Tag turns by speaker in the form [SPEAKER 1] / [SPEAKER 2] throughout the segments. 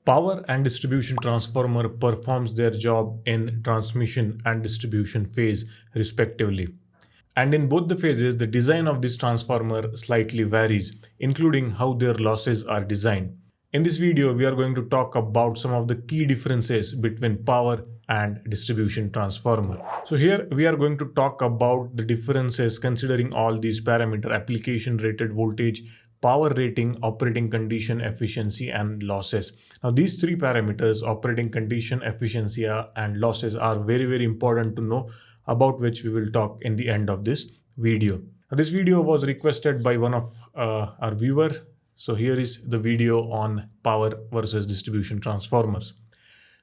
[SPEAKER 1] Power and distribution transformer performs their job in transmission and distribution phase respectively. And in both the phases, the design of this transformer slightly varies, including how their losses are designed. In this video, we are going to talk about some of the key differences between power and distribution transformer. So here we are going to talk about the differences considering all these parameters: application rated voltage, power rating, operating condition, efficiency, and losses. Now these three parameters, operating condition, efficiency, and losses, are very important to know, about which we will talk in the end of this video. Now, this video was requested by one of our viewer. So here is the video on power versus distribution transformers.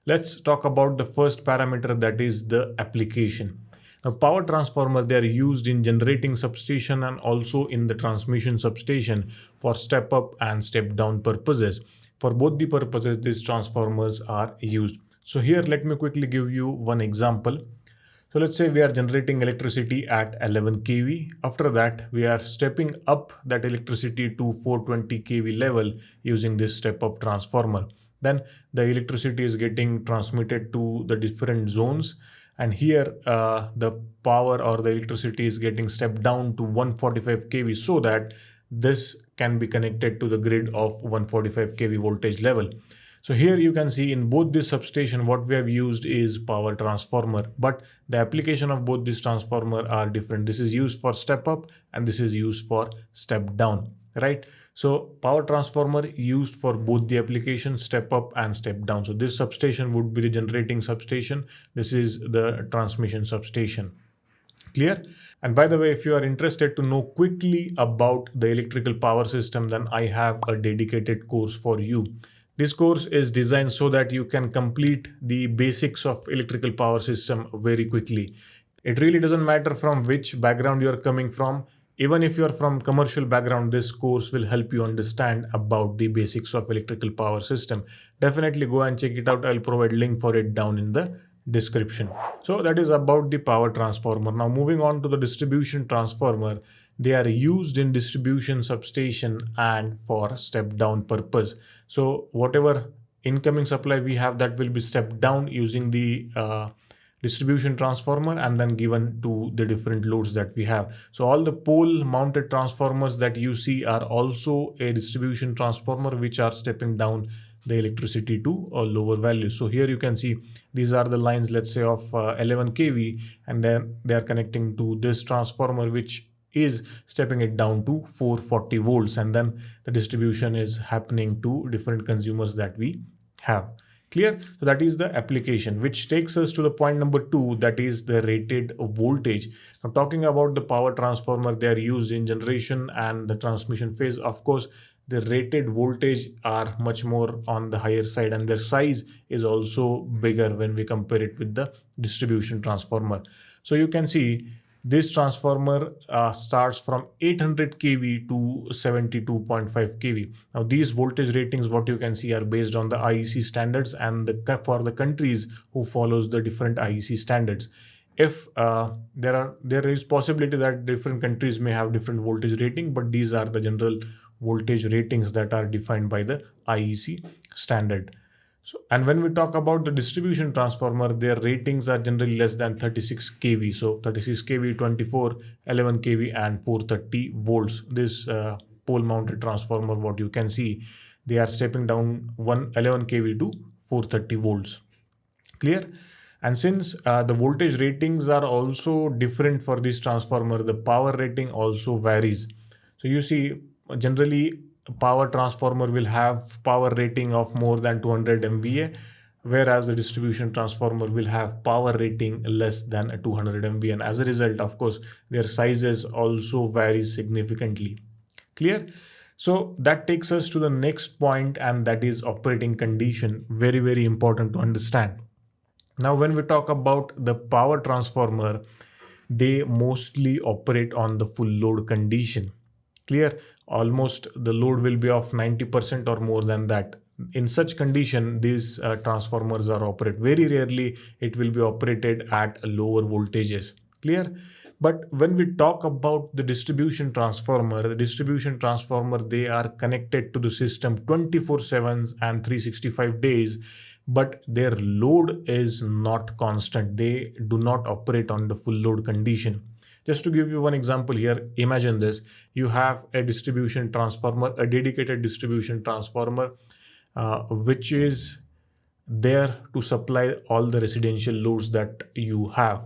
[SPEAKER 1] Let's talk about the first parameter, that is the application. Now, power transformer, they are used in generating substation and also in the transmission substation for step up and step down purposes. For both the purposes, these transformers are used. So here, let me quickly give you one example. So let's say we are generating electricity at 11 kV. After that, we are stepping up that electricity to 420 kV level using this step up transformer. Then the electricity is getting transmitted to the different zones. And here the power or the electricity is getting stepped down to 145 kV so that this can be connected to the grid of 145 kV voltage level. So here you can see in both this substation, what we have used is power transformer, but the application of both these transformer are different. This is used for step up and this is used for step down, right? So power transformer used for both the application, step up and step down. So this substation would be the generating substation. This is the transmission substation. Clear? And by the way, if you are interested to know quickly about the electrical power system, then I have a dedicated course for you. This course is designed so that you can complete the basics of electrical power system very quickly. It really doesn't matter from which background you are coming from. Even if you are from commercial background, this course will help you understand about the basics of electrical power system. Definitely go and check it out. I'll provide link for it down in the description. So that is about the power transformer. Now moving on to the distribution transformer. They are used in distribution substation and for step down purpose. So whatever incoming supply we have, that will be stepped down using the distribution transformer and then given to the different loads that we have. So all the pole mounted transformers that you see are also a distribution transformer, which are stepping down the electricity to a lower value. So here you can see these are the lines, let's say of 11 kV, and then they are connecting to this transformer, which is stepping it down to 440 volts, and then the distribution is happening to different consumers that we have. Clear? So that is the application, which takes us to the point number 2, that is the rated voltage. Now talking about the power transformer, they are used in generation and the transmission phase. Of course, the rated voltage are much more on the higher side and their size is also bigger when we compare it with the distribution transformer. So you can see this transformer starts from 800 kV to 72.5 kV. Now these voltage ratings, what you can see, are based on the IEC standards and for the countries who follows the different IEC standards. If there is possibility that different countries may have different voltage rating, but these are the general voltage ratings that are defined by the IEC standard. So, and when we talk about the distribution transformer, their ratings are generally less than 36 kV. So 36 kV, 24, 11 kV and 430 volts. This pole mounted transformer, what you can see, they are stepping down 11 kV to 430 volts. Clear? And since the voltage ratings are also different for this transformer, the power rating also varies. So you see, generally power transformer will have power rating of more than 200 MVA, whereas the distribution transformer will have power rating less than 200 MVA. And as a result, of course, their sizes also vary significantly. Clear? So that takes us to the next point, and that is operating condition. Very important to understand. Now, when we talk about the power transformer, they mostly operate on the full load condition. Clear? Almost the load will be of 90% or more than that. In such condition, these transformers are operated. Very rarely it will be operated at lower voltages. Clear? But when we talk about the distribution transformer, they are connected to the system 24/7 and 365 days, but their load is not constant. They do not operate on the full load condition. Just to give you one example here, imagine this. You have a distribution transformer, a dedicated distribution transformer, which is there to supply all the residential loads that you have.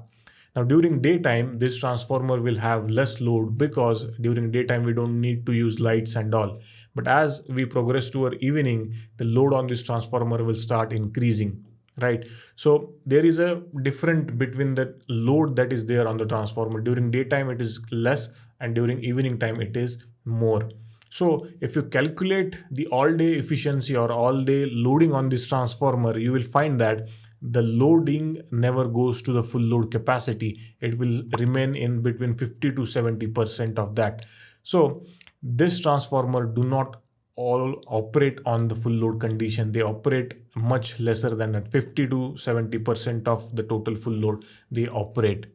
[SPEAKER 1] Now, during daytime, this transformer will have less load because during daytime we don't need to use lights and all. But as we progress toward evening, the load on this transformer will start increasing, right? So there is a difference between the load that is there on the transformer. During daytime it is less, and during evening time it is more. So if you calculate the all day efficiency or all day loading on this transformer, you will find that the loading never goes to the full load capacity. It will remain in between 50 to 70% of that. So this transformer do not all operate on the full load condition. They operate much lesser than that. 50 to 70% of the total full load they operate.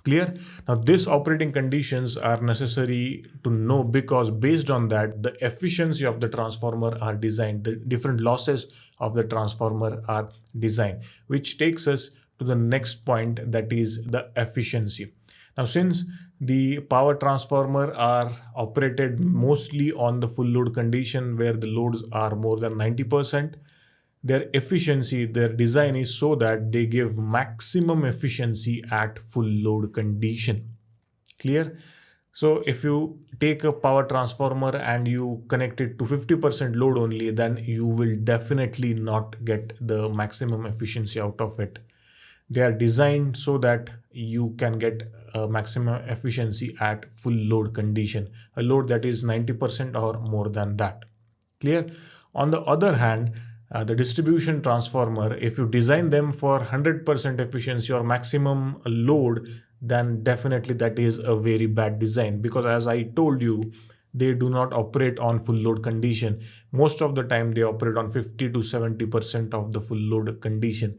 [SPEAKER 1] Clear? Now, these operating conditions are necessary to know because based on that, the efficiency of the transformer are designed, the different losses of the transformer are designed, which takes us to the next point, that is the efficiency. Now, since the power transformer are operated mostly on the full load condition where the loads are more than 90%, their efficiency, their design is so that they give maximum efficiency at full load condition. Clear? So if you take a power transformer and you connect it to 50% load only, then you will definitely not get the maximum efficiency out of it. They are designed so that you can get a maximum efficiency at full load condition, a load that is 90% or more than that. Clear? On the other hand, the distribution transformer, if you design them for 100% efficiency or maximum load, then definitely that is a very bad design, because as I told you, they do not operate on full load condition. Most of the time they operate on 50 to 70% of the full load condition.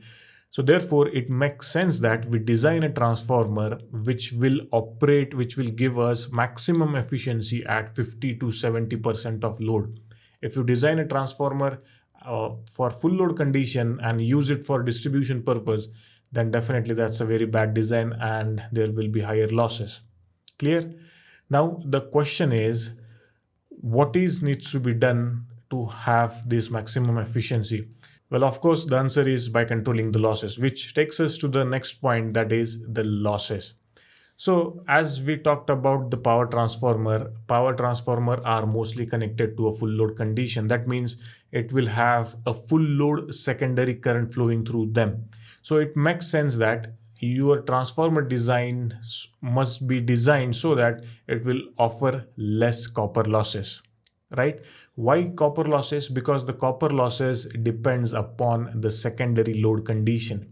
[SPEAKER 1] So therefore it makes sense that we design a transformer which will operate, which will give us maximum efficiency at 50 to 70% of load. If you design a transformer for full load condition and use it for distribution purpose, then definitely that's a very bad design and there will be higher losses. Clear? Now the question is, what needs to be done to have this maximum efficiency? Well, of course, the answer is by controlling the losses, which takes us to the next point, that is the losses. So as we talked about the power transformer are mostly connected to a full load condition. That means it will have a full load secondary current flowing through them. So it makes sense that your transformer design must be designed so that it will offer less copper losses, right? Why copper losses? Because the copper losses depends upon the secondary load condition.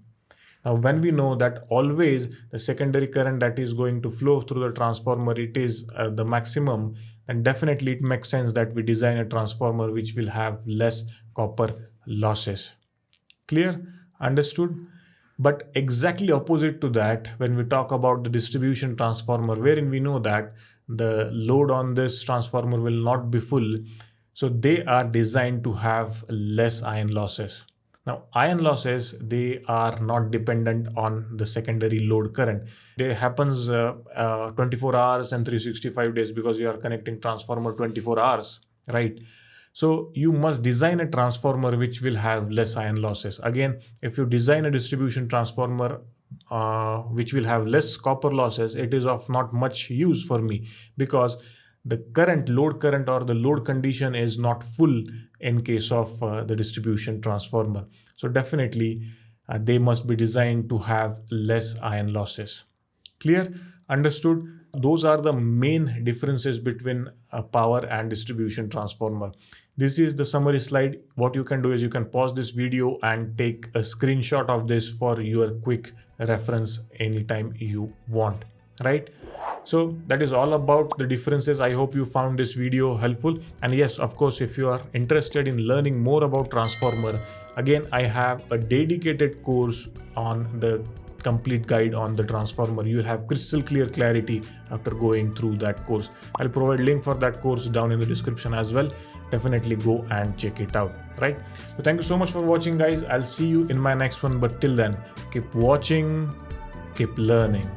[SPEAKER 1] Now, when we know that always the secondary current that is going to flow through the transformer, it is the maximum, and definitely it makes sense that we design a transformer which will have less copper losses. Clear? Understood? But exactly opposite to that, when we talk about the distribution transformer, wherein we know that the load on this transformer will not be full, so they are designed to have less iron losses. Now, iron losses, they are not dependent on the secondary load current. They happens 24 hours and 365 days because you are connecting transformer 24 hours, right? So you must design a transformer which will have less iron losses. Again, if you design a distribution transformer which will have less copper losses, it is of not much use for me because the load current or the load condition is not full in case of the distribution transformer. So definitely they must be designed to have less iron losses. Clear? Understood? Those are the main differences between a power and distribution transformer. This is the summary slide. What you can do is you can pause this video and take a screenshot of this for your quick reference anytime you want, right? So that is all about the differences. I hope you found this video helpful. And yes, of course, if you are interested in learning more about transformer, again, I have a dedicated course on the complete guide on the transformer. You'll have crystal clear clarity after going through that course. I'll provide link for that course down in the description as well. Definitely go and check it out, right? So thank you so much for watching, guys. I'll see you in my next one, but till then, keep watching, keep learning.